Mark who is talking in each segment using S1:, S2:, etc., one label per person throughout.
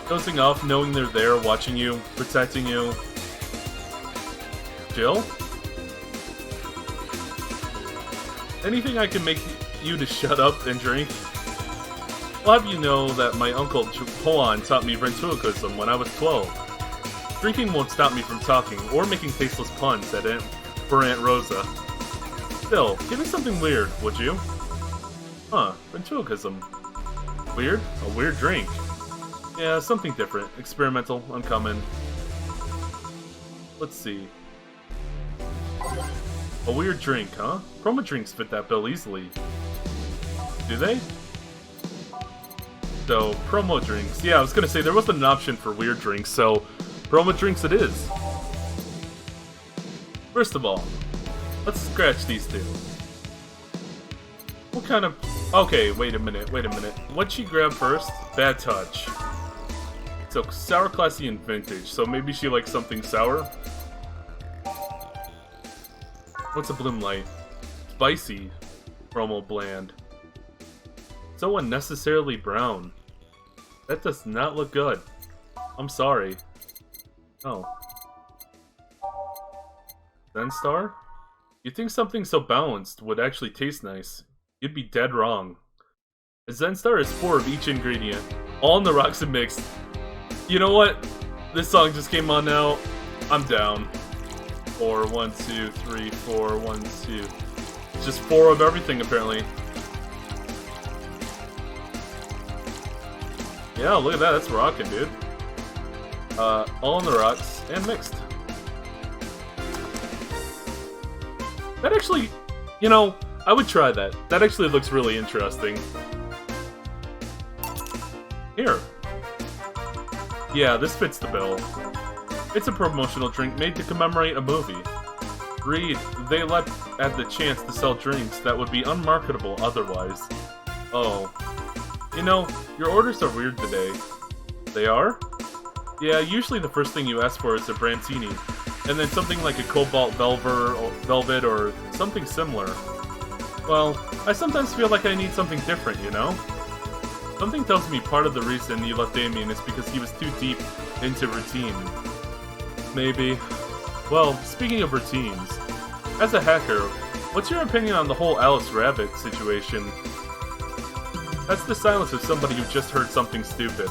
S1: Dozing off, knowing they're there, watching you, protecting you. Jill? Anything I can make you to shut up and drink? I'll have you know that my uncle Juan taught me ventriloquism when I was 12. Drinking won't stop me from talking or making tasteless puns for Aunt Rosa. Still, give me something weird, would you? Huh, ventriloquism. Weird? A weird drink. Yeah, something different. Experimental, uncommon. Let's see. A weird drink, huh? Promo drinks fit that bill easily. Do they? So, promo drinks. Yeah, I was gonna say, there wasn't an option for weird drinks, so promo drinks it is. First of all, let's scratch these two. What kind of... Okay, wait a minute. What'd she grab first? Bad touch. So, sour, classy, and vintage, so maybe she likes something sour? What's a bloom light? Spicy. Promo bland. So unnecessarily brown. That does not look good. I'm sorry. Oh. Zen Star? You'd think something so balanced would actually taste nice. You'd be dead wrong. A Zen Star is 4 of each ingredient, all in the rocks and mixed. You know what? This song just came on now. I'm down. 4, 1, 2, 3, 4, 1, 2. Just 4 of everything, apparently. Yeah, look at that. That's rockin', dude. All in the rocks and mixed. That actually, you know, I would try that. That actually looks really interesting. Here. Yeah, this fits the bill. It's a promotional drink made to commemorate a movie. Read, they had the chance to sell drinks that would be unmarketable otherwise. Oh. You know, your orders are weird today. They are? Yeah, usually the first thing you ask for is a Brantini, and then something like a Cobalt Velvet or something similar. Well, I sometimes feel like I need something different, you know? Something tells me part of the reason you left Damien is because he was too deep into routine. Maybe. Well, speaking of routines, as a hacker, what's your opinion on the whole Alice Rabbit situation? That's the silence of somebody who just heard something stupid.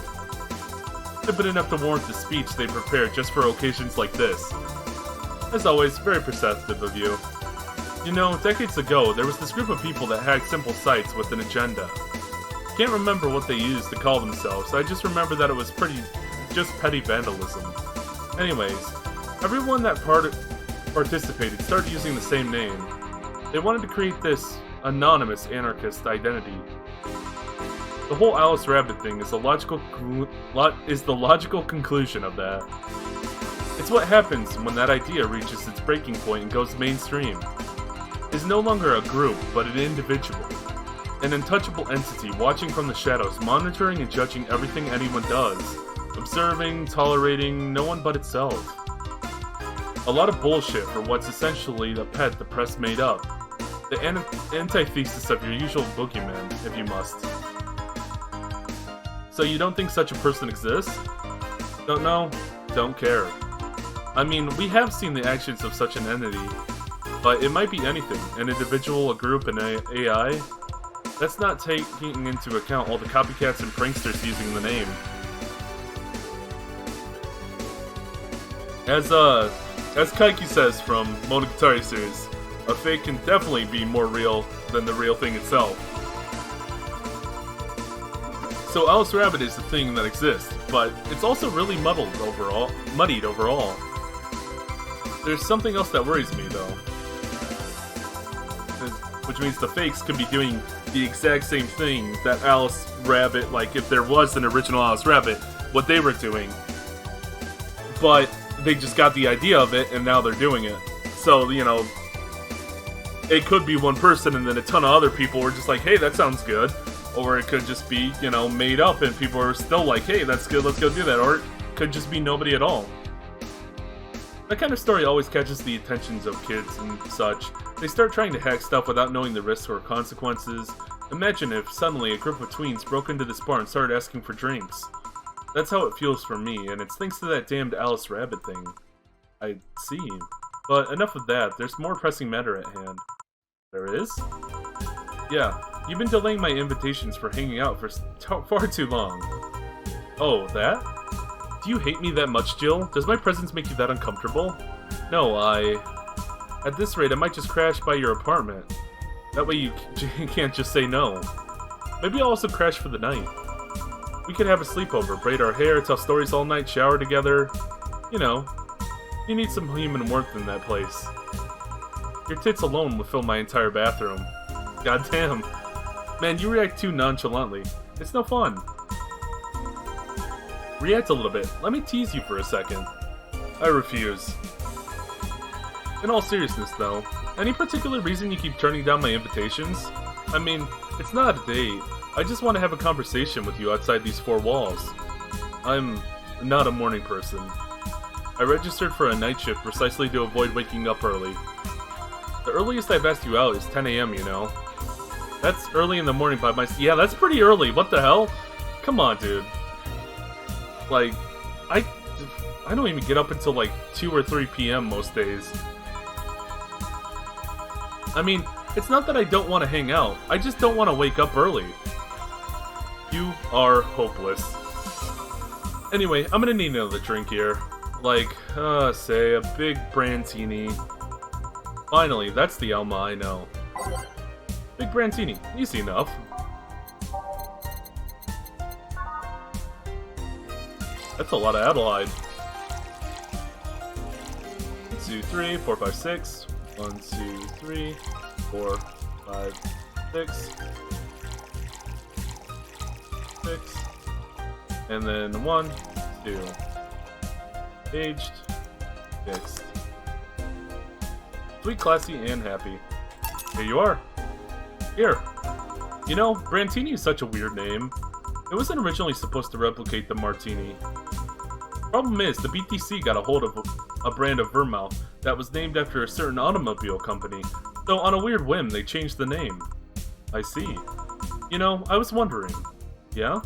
S1: Stupid enough to warrant the speech they prepared just for occasions like this. As always, very perceptive of you. You know, decades ago, there was this group of people that hacked simple sites with an agenda. Can't remember what they used to call themselves, I just remember that it was just petty vandalism. Anyways, everyone that participated started using the same name. They wanted to create this anonymous anarchist identity. The whole Alice Rabbit thing is the logical conclusion of that. It's what happens when that idea reaches its breaking point and goes mainstream. It's no longer a group, but an individual. An untouchable entity watching from the shadows, monitoring and judging everything anyone does. Observing, tolerating, no one but itself. A lot of bullshit for what's essentially the pet the press made up. The antithesis of your usual boogeyman, if you must. So you don't think such a person exists? Don't know? Don't care. I mean, we have seen the actions of such an entity, but it might be anything. An individual, a group, an AI. That's not taking into account all the copycats and pranksters using the name. As Kaiki says from Monogatari series, a fake can definitely be more real than the real thing itself. So Alice Rabbit is the thing that exists, but it's also really muddied overall. There's something else that worries me, though. Which means the fakes could be doing the exact same thing that Alice Rabbit, like if there was an original Alice Rabbit, what they were doing. But they just got the idea of it, and now they're doing it. So, you know, it could be one person, and then a ton of other people were just like, hey, that sounds good. Or it could just be, you know, made up, and people are still like, hey, that's good, let's go do that. Or it could just be nobody at all. That kind of story always catches the attentions of kids and such. They start trying to hack stuff without knowing the risks or consequences. Imagine if, suddenly, a group of tweens broke into this bar and started asking for drinks. That's how it feels for me, and it's thanks to that damned Alice Rabbit thing. I see. But enough of that, there's more pressing matter at hand. There is? Yeah, you've been delaying my invitations for hanging out for far too long. Oh, that? Do you hate me that much, Jill? Does my presence make you that uncomfortable? No, At this rate, I might just crash by your apartment. That way you can't just say no. Maybe I'll also crash for the night. We could have a sleepover, braid our hair, tell stories all night, shower together. You know, you need some human warmth in that place. Your tits alone will fill my entire bathroom. Goddamn. Man, you react too nonchalantly. It's no fun. React a little bit. Let me tease you for a second. I refuse. In all seriousness, though, any particular reason you keep turning down my invitations? I mean, it's not a date. I just want to have a conversation with you outside these four walls. I'm not a morning person. I registered for a night shift precisely to avoid waking up early. The earliest I've asked you out is 10 AM, you know. That's early in the morning by my... Yeah, that's pretty early. What the hell? Come on, dude. Like, I don't even get up until like 2 or 3 PM most days. I mean, it's not that I don't want to hang out. I just don't want to wake up early. You are hopeless. Anyway, I'm gonna need another drink here. Like, say, a big Brandtini. Finally, that's the Alma I know. Big Brandtini, easy enough. That's a lot of Adelaide. 1, 2, 3, 4, 5, 6. 1, 2, 3, 4, 5, 6. 6. And then 1, 2. Aged. Fixed. Sweet, classy, and happy. Here you are. Here. You know, Brandtini is such a weird name. It wasn't originally supposed to replicate the Martini. Problem is, the BTC got a hold of a brand of Vermouth that was named after a certain automobile company, so on a weird whim, they changed the name. I see. You know, I was wondering. Yeah?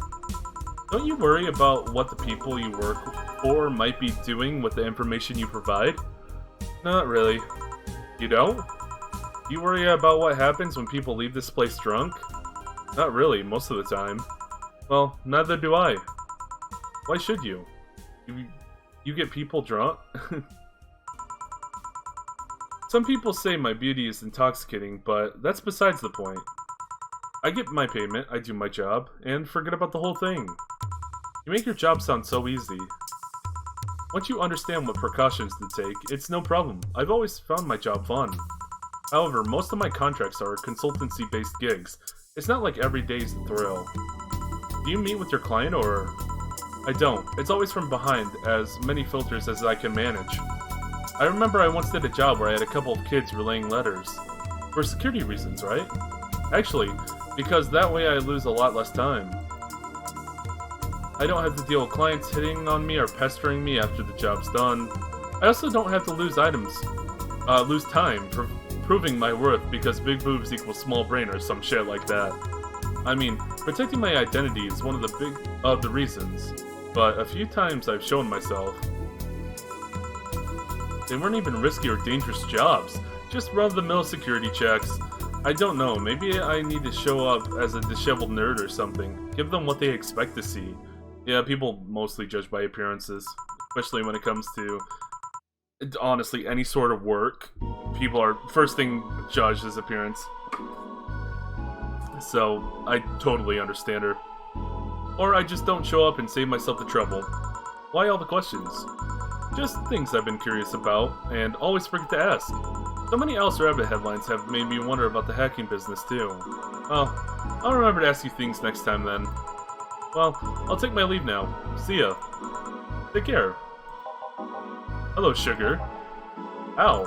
S1: Don't you worry about what the people you work for might be doing with the information you provide? Not really. You don't? You worry about what happens when people leave this place drunk? Not really, most of the time. Well, neither do I. Why should you? You get people drunk? Some people say my beauty is intoxicating, but that's besides the point. I get my payment, I do my job, and forget about the whole thing. You make your job sound so easy. Once you understand what precautions to take, it's no problem. I've always found my job fun. However, most of my contracts are consultancy-based gigs. It's not like every day's a thrill. Do you meet with your client, or...? I don't. It's always from behind, as many filters as I can manage. I remember I once did a job where I had a couple of kids relaying letters. For security reasons, right? Actually, because that way I lose a lot less time. I don't have to deal with clients hitting on me or pestering me after the job's done. I also don't have to lose time for proving my worth because big boobs equal small brain or some shit like that. I mean, protecting my identity is one of the reasons, but a few times I've shown myself. They weren't even risky or dangerous jobs, just run-of-the-mill security checks. I don't know, maybe I need to show up as a disheveled nerd or something. Give them what they expect to see. Yeah, people mostly judge by appearances, especially when it comes to, honestly, any sort of work. People are, first thing judged is appearance. So, I totally understand her. Or I just don't show up and save myself the trouble. Why all the questions? Just things I've been curious about, and always forget to ask. So many Alice Rabbit headlines have made me wonder about the hacking business too. Well, I'll remember to ask you things next time then. Well, I'll take my leave now. See ya. Take care. Hello, Sugar. Ow.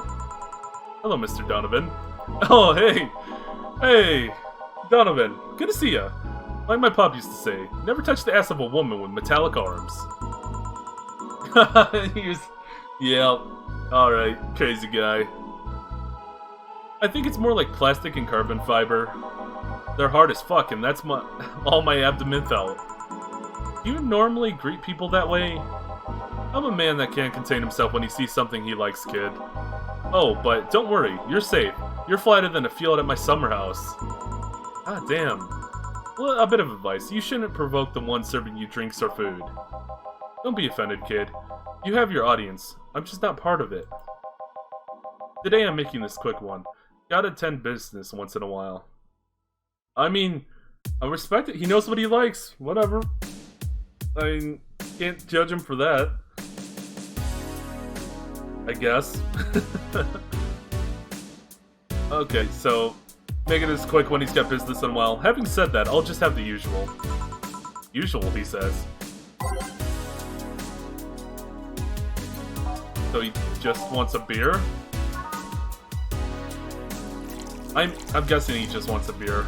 S1: Hello, Mr. Donovan. Oh, hey! Hey! Donovan, good to see ya. Like my pop used to say, never touch the ass of a woman with metallic arms. Yeah, alright, crazy guy. I think it's more like plastic and carbon fiber. They're hard as fuck, and that's all my abdomen felt. Do you normally greet people that way? I'm a man that can't contain himself when he sees something he likes, kid. Oh, but don't worry, you're safe. You're flatter than a field at my summer house. Ah, damn. Well, a bit of advice. You shouldn't provoke the one serving you drinks or food. Don't be offended, kid. You have your audience. I'm just not part of it. Today I'm making this quick one. Gotta attend business once in a while. I mean, I respect it. He knows what he likes. Whatever. I can't judge him for that. I guess. Okay, so make it as quick when he's got business and well. Having said that, I'll just have the usual. Usual, he says. So he just wants a beer? I'm guessing he just wants a beer.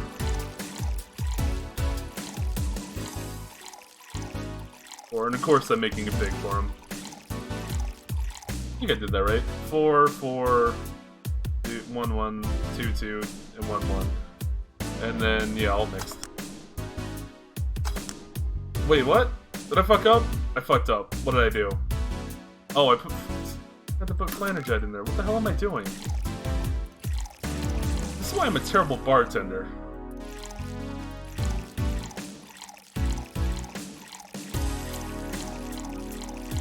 S1: And of course I'm making it big for him. I think I did that right. 4, 4, 2, 1, 1, 2, 2, and 1, 1. And then, yeah, all mixed. Wait, what? Did I fuck up? I fucked up. What did I do? Oh, I had to put Clannerjet in there. What the hell am I doing? This is why I'm a terrible bartender.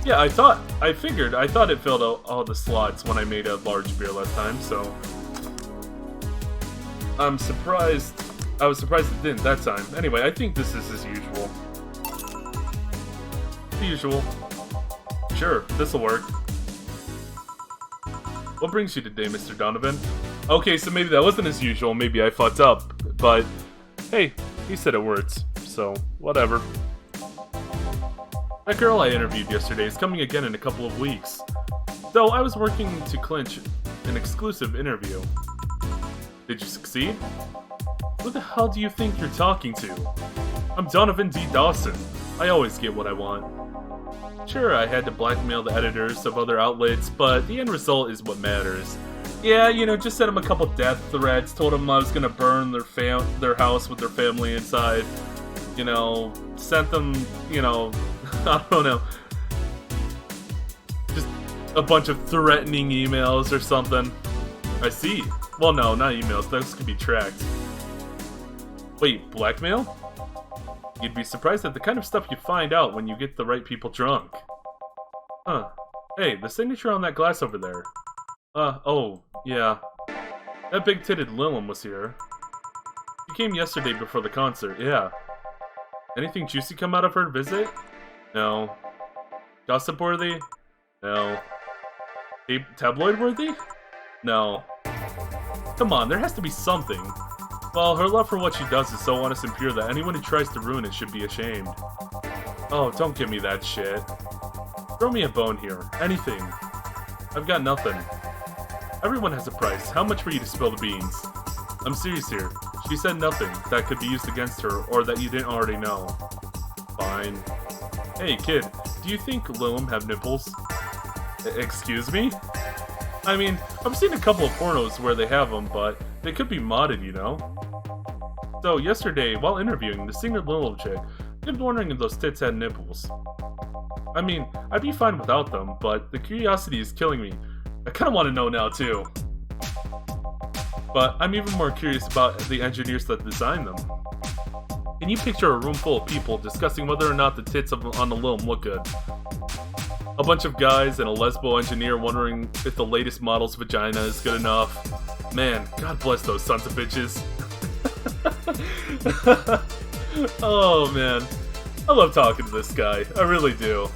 S1: Yeah, I thought it filled all the slots when I made a large beer last time, so I'm surprised. I was surprised it didn't that time. Anyway, I think this is as usual. The usual. Sure, this'll work. What brings you today, Mr. Donovan? Okay, so maybe that wasn't as usual, maybe I fucked up, but hey, he said it works, so whatever. That girl I interviewed yesterday is coming again in a couple of weeks. Though I was working to clinch an exclusive interview. Did you succeed? Who the hell do you think you're talking to? I'm Donovan D. Dawson. I always get what I want. Sure, I had to blackmail the editors of other outlets, but the end result is what matters. Yeah, you know, just sent them a couple death threats, told them I was gonna burn their house with their family inside. You know, sent them, you know, I don't know, just a bunch of threatening emails or something. I see. Well, no, not emails. Those could be tracked. Wait, blackmail? You'd be surprised at the kind of stuff you find out when you get the right people drunk. Huh. Hey, the signature on that glass over there. Oh, yeah. That big-titted Lilum was here. She came yesterday before the concert, yeah. Anything juicy come out of her visit? No. Gossip-worthy? No. Tabloid-worthy? No. Come on, there has to be something. Well, her love for what she does is so honest and pure that anyone who tries to ruin it should be ashamed. Oh, don't give me that shit. Throw me a bone here. Anything. I've got nothing. Everyone has a price. How much for you to spill the beans? I'm serious here. She said nothing that could be used against her or that you didn't already know. Fine. Hey, kid, do you think Lilum have nipples? Excuse me? I mean, I've seen a couple of pornos where they have them, but they could be modded, you know? So, yesterday, while interviewing, the singer Lilum chick kept wondering if those tits had nipples. I mean, I'd be fine without them, but the curiosity is killing me. I kinda wanna know now, too. But I'm even more curious about the engineers that designed them. Can you picture a room full of people discussing whether or not the tits on the Lilum look good? A bunch of guys and a lesbo engineer wondering if the latest model's vagina is good enough. Man, God bless those sons of bitches. Oh man, I love talking to this guy, I really do.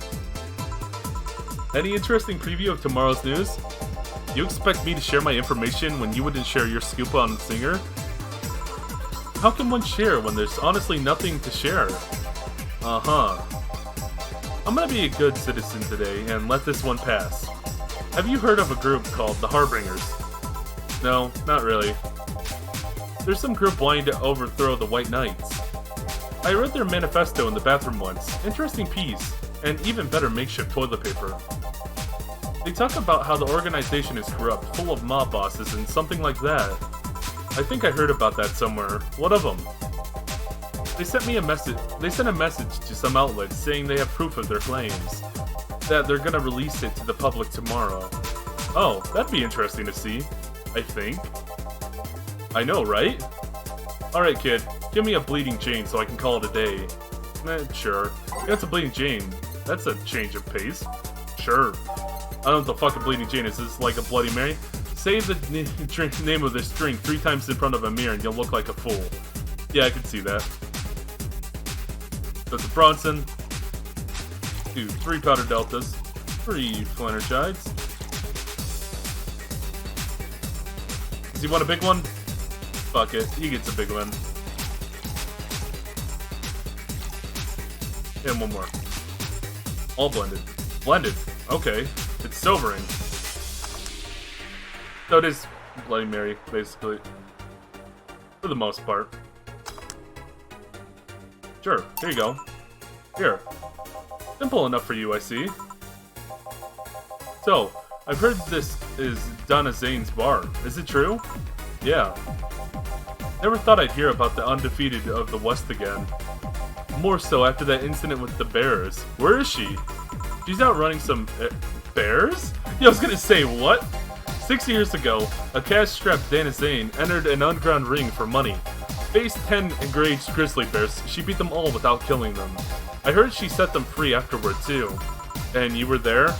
S1: Any interesting preview of tomorrow's news? You expect me to share my information when you wouldn't share your scoop on the singer? How can one share when there's honestly nothing to share? Uh-huh. I'm gonna be a good citizen today and let this one pass. Have you heard of a group called the Harbingers? No, not really. There's some group wanting to overthrow the White Knights. I read their manifesto in the bathroom once. Interesting piece, and even better makeshift toilet paper. They talk about how the organization is corrupt, full of mob bosses and something like that. I think I heard about that somewhere. What of them? They sent a message to some outlets saying they have proof of their claims. That they're gonna release it to the public tomorrow. Oh, that'd be interesting to see. I think. I know, right? Alright, kid. Give me a bleeding Jane so I can call it a day. Sure. That's a bleeding Jane. That's a change of pace. Sure. I don't know what the fucking bleeding Jane is. Is this like a Bloody Mary? Say the name of this drink 3 times in front of a mirror and you'll look like a fool. Yeah, I can see that. That's a Bronson. 2, 3 powder deltas. 3 Flanergides. Does he want a big one? Fuck it, he gets a big one. And one more. All blended. Blended. Okay. It's sobering. So it is Bloody Mary, basically. For the most part. Sure, here you go. Here. Simple enough for you, I see. So, I've heard this is Donna Zane's bar. Is it true? Yeah. Never thought I'd hear about the undefeated of the West again. More so after that incident with the bears. Where is she? She's out running some... bears? Yeah, I was gonna say, what? 6 years ago, a cash-strapped Dana Zane entered an underground ring for money. Faced 10 enraged grizzly bears, she beat them all without killing them. I heard she set them free afterward too. And you were there?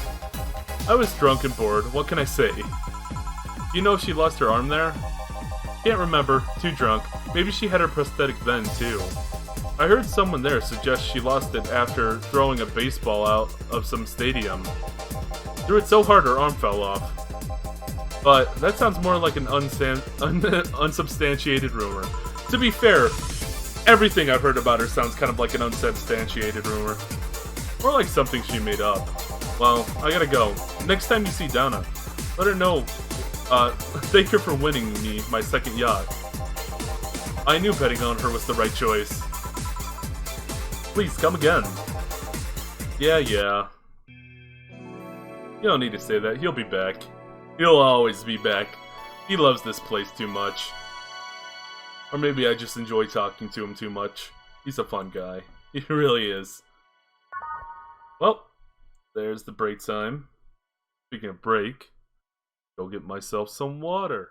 S1: I was drunk and bored, what can I say? You know if she lost her arm there? Can't remember, too drunk. Maybe she had her prosthetic then too. I heard someone there suggest she lost it after throwing a baseball out of some stadium. Threw it so hard her arm fell off. But that sounds more like an unsubstantiated rumor. To be fair, everything I've heard about her sounds kind of like an unsubstantiated rumor. Or like something she made up. Well, I gotta go. Next time you see Donna, let her know, thank her for winning me my second yacht. I knew betting on her was the right choice. Please, come again. Yeah. You don't need to say that, he'll be back. He'll always be back. He loves this place too much. Or maybe I just enjoy talking to him too much. He's a fun guy. He really is. Well, there's the break time. Speaking of break, go get myself some water.